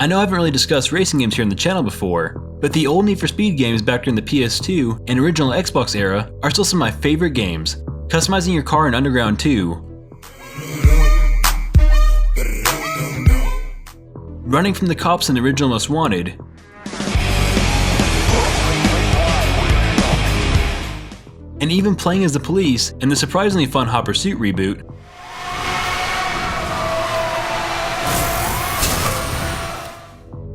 I know I haven't really discussed racing games here on the channel before, but the old Need for Speed games back during the PS2 and original Xbox era are still some of my favorite games. Customizing your car in Underground 2, running from the cops in the original Most Wanted, and even playing as the police in the surprisingly fun Hot Pursuit reboot,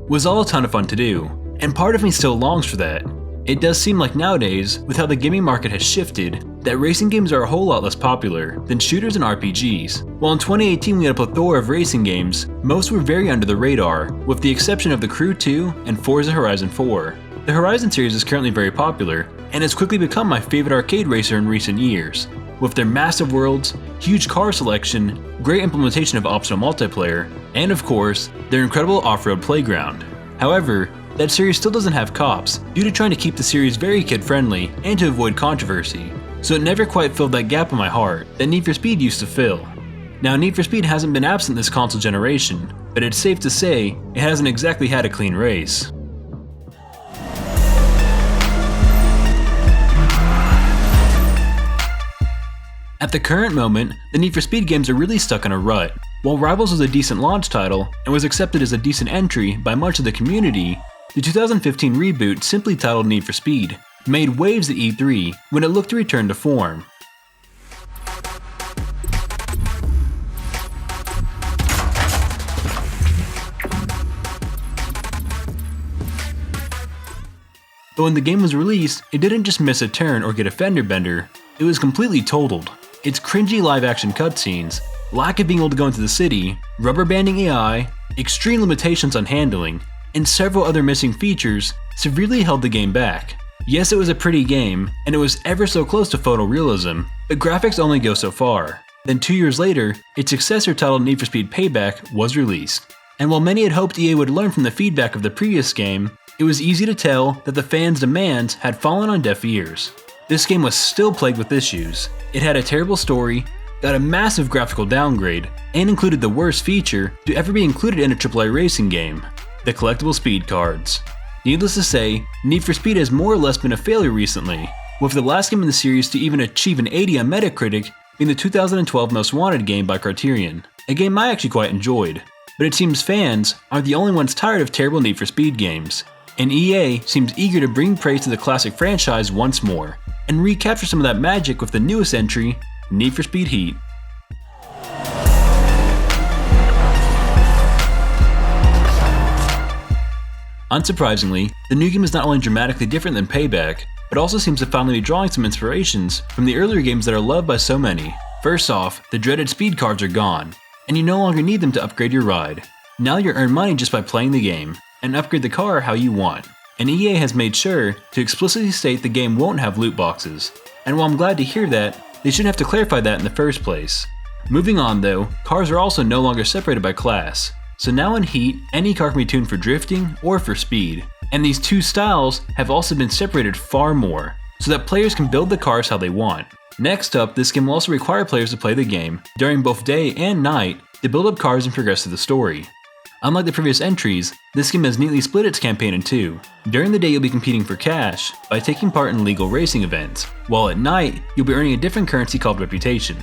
was all a ton of fun to do, and part of me still longs for that. It does seem like nowadays, with how the gaming market has shifted, that racing games are a whole lot less popular than shooters and RPGs. While in 2018 we had a plethora of racing games, most were very under the radar, with the exception of the Crew 2 and Forza Horizon 4. The Horizon series is currently very popular, and has quickly become my favorite arcade racer in recent years. With their massive worlds, huge car selection, great implementation of optional multiplayer, and of course, their incredible off-road playground. However, that series still doesn't have cops, due to trying to keep the series very kid-friendly and to avoid controversy, so it never quite filled that gap in my heart that Need for Speed used to fill. Now, Need for Speed hasn't been absent this console generation, but it's safe to say it hasn't exactly had a clean race. At the current moment, the Need for Speed games are really stuck in a rut. While Rivals was a decent launch title and was accepted as a decent entry by much of the community, the 2015 reboot, simply titled Need for Speed, made waves at E3 when it looked to return to form. But when the game was released, it didn't just miss a turn or get a fender bender, it was completely totaled. Its cringy live-action cutscenes, lack of being able to go into the city, rubber banding AI, extreme limitations on handling, and several other missing features severely held the game back. Yes, it was a pretty game, and it was ever so close to photorealism, but graphics only go so far. Then 2 years later, its successor titled Need for Speed Payback was released. And while many had hoped EA would learn from the feedback of the previous game, it was easy to tell that the fans' demands had fallen on deaf ears. This game was still plagued with issues. It had a terrible story, got a massive graphical downgrade, and included the worst feature to ever be included in a AAA racing game: the collectible speed cards. Needless to say, Need for Speed has more or less been a failure recently, with the last game in the series to even achieve an 80 on Metacritic being the 2012 Most Wanted game by Criterion, a game I actually quite enjoyed. But it seems fans are the only ones tired of terrible Need for Speed games, and EA seems eager to bring praise to the classic franchise once more, and recapture some of that magic with the newest entry, Need for Speed Heat. Unsurprisingly, the new game is not only dramatically different than Payback, but also seems to finally be drawing some inspirations from the earlier games that are loved by so many. First off, the dreaded speed cards are gone, and you no longer need them to upgrade your ride. Now you earn money just by playing the game, and upgrade the car how you want. And EA has made sure to explicitly state the game won't have loot boxes. And while I'm glad to hear that, they shouldn't have to clarify that in the first place. Moving on though, cars are also no longer separated by class. So now in Heat, any car can be tuned for drifting or for speed. And these two styles have also been separated far more, so that players can build the cars how they want. Next up, this game will also require players to play the game during both day and night to build up cars and progress through the story. Unlike the previous entries, this game has neatly split its campaign in two. During the day you'll be competing for cash by taking part in legal racing events, while at night you'll be earning a different currency called Reputation.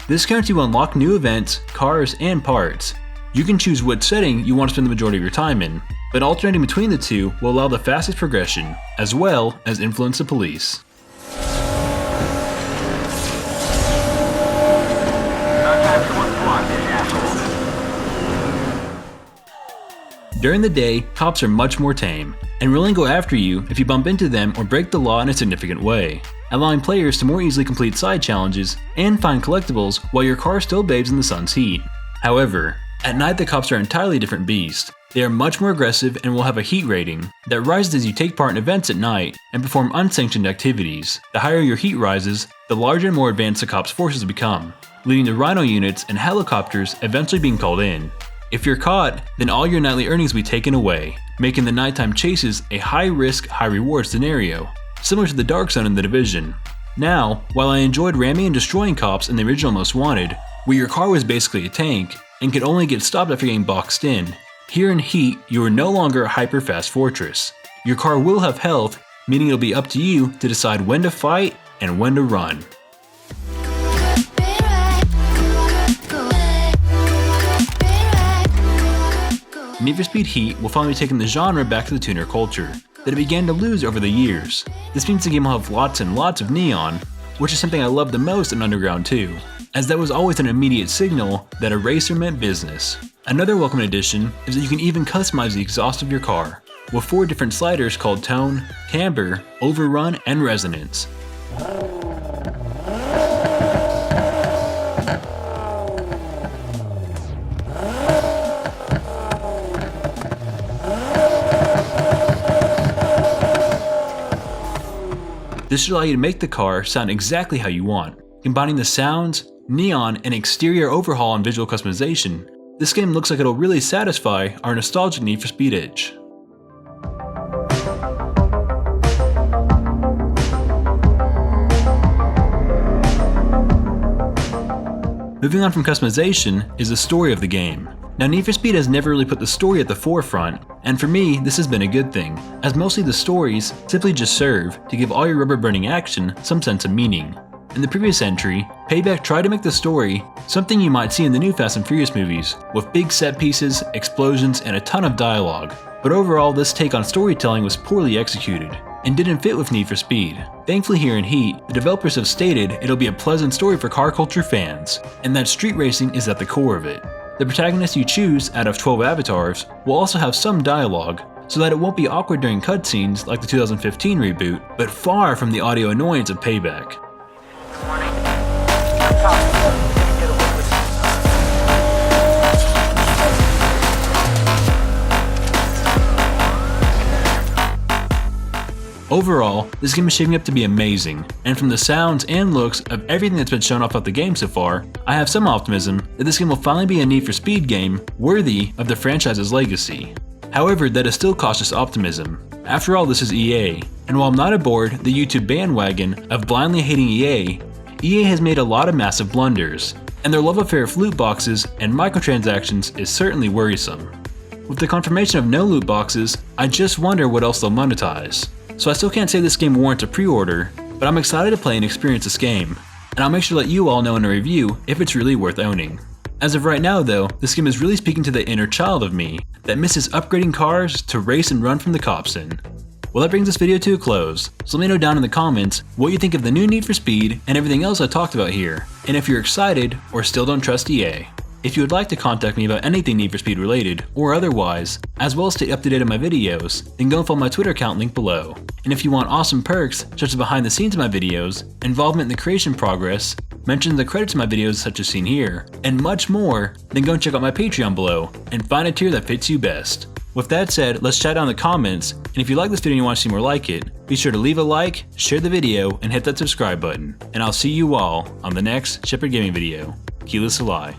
This currency will unlock new events, cars, and parts. You can choose which setting you want to spend the majority of your time in, but alternating between the two will allow the fastest progression, as well as influence the police. During the day, cops are much more tame, and will only go after you if you bump into them or break the law in a significant way, allowing players to more easily complete side challenges and find collectibles while your car still bathes in the sun's heat. However, at night the cops are an entirely different beast. They are much more aggressive and will have a heat rating that rises as you take part in events at night and perform unsanctioned activities. The higher your heat rises, the larger and more advanced the cops' forces become, leading to rhino units and helicopters eventually being called in. If you're caught, then all your nightly earnings will be taken away, making the nighttime chases a high-risk, high-reward scenario, similar to the Dark Zone in The Division. Now, while I enjoyed ramming and destroying cops in the original Most Wanted, where your car was basically a tank and could only get stopped after getting boxed in, Here in Heat, you are no longer a hyper-fast fortress. Your car will have health, meaning it'll be up to you to decide when to fight and when to run. Need for Speed Heat will finally be taking the genre back to the tuner culture that it began to lose over the years. This means the game will have lots and lots of neon, which is something I love the most in Underground 2, as that was always an immediate signal that a racer meant business. Another welcome addition is that you can even customize the exhaust of your car, with 4 different sliders called Tone, Timbre, Overrun, and Resonance. This should allow you to make the car sound exactly how you want. Combining the sounds, neon, and exterior overhaul and visual customization, this game looks like it'll really satisfy our nostalgic Need for Speed itch. Moving on from customization is the story of the game. Now, Need for Speed has never really put the story at the forefront, and for me, this has been a good thing, as mostly the stories simply just serve to give all your rubber burning action some sense of meaning. In the previous entry, Payback tried to make the story something you might see in the new Fast and Furious movies, with big set pieces, explosions, and a ton of dialogue. But overall, this take on storytelling was poorly executed, and didn't fit with Need for Speed. Thankfully here in Heat, the developers have stated it'll be a pleasant story for car culture fans, and that street racing is at the core of it. The protagonist you choose out of 12 avatars will also have some dialogue, so that it won't be awkward during cutscenes like the 2015 reboot, but far from the audio annoyance of Payback. Overall, this game is shaping up to be amazing, and from the sounds and looks of everything that's been shown off about the game so far, I have some optimism that this game will finally be a Need for Speed game worthy of the franchise's legacy. However, that is still cautious optimism. After all, this is EA, and while I'm not aboard the YouTube bandwagon of blindly hating EA has made a lot of massive blunders, and their love affair of loot boxes and microtransactions is certainly worrisome. With the confirmation of no loot boxes, I just wonder what else they'll monetize. So I still can't say this game warrants a pre-order, but I'm excited to play and experience this game, and I'll make sure to let you all know in a review if it's really worth owning. As of right now though, this game is really speaking to the inner child of me that misses upgrading cars to race and run from the cops in. Well, that brings this video to a close, so let me know down in the comments what you think of the new Need for Speed and everything else I talked about here, and if you're excited or still don't trust EA. If you would like to contact me about anything Need for Speed related or otherwise, as well as stay up to date on my videos, then go and follow my Twitter account linked below. And if you want awesome perks such as behind the scenes of my videos, involvement in the creation progress, mention the credits of my videos such as seen here, and much more, then go and check out my Patreon below and find a tier that fits you best. With that said, let's chat down in the comments, and if you like this video and you want to see more like it, be sure to leave a like, share the video, and hit that subscribe button. And I'll see you all on the next Shepherd Gaming video. Keyless Ally.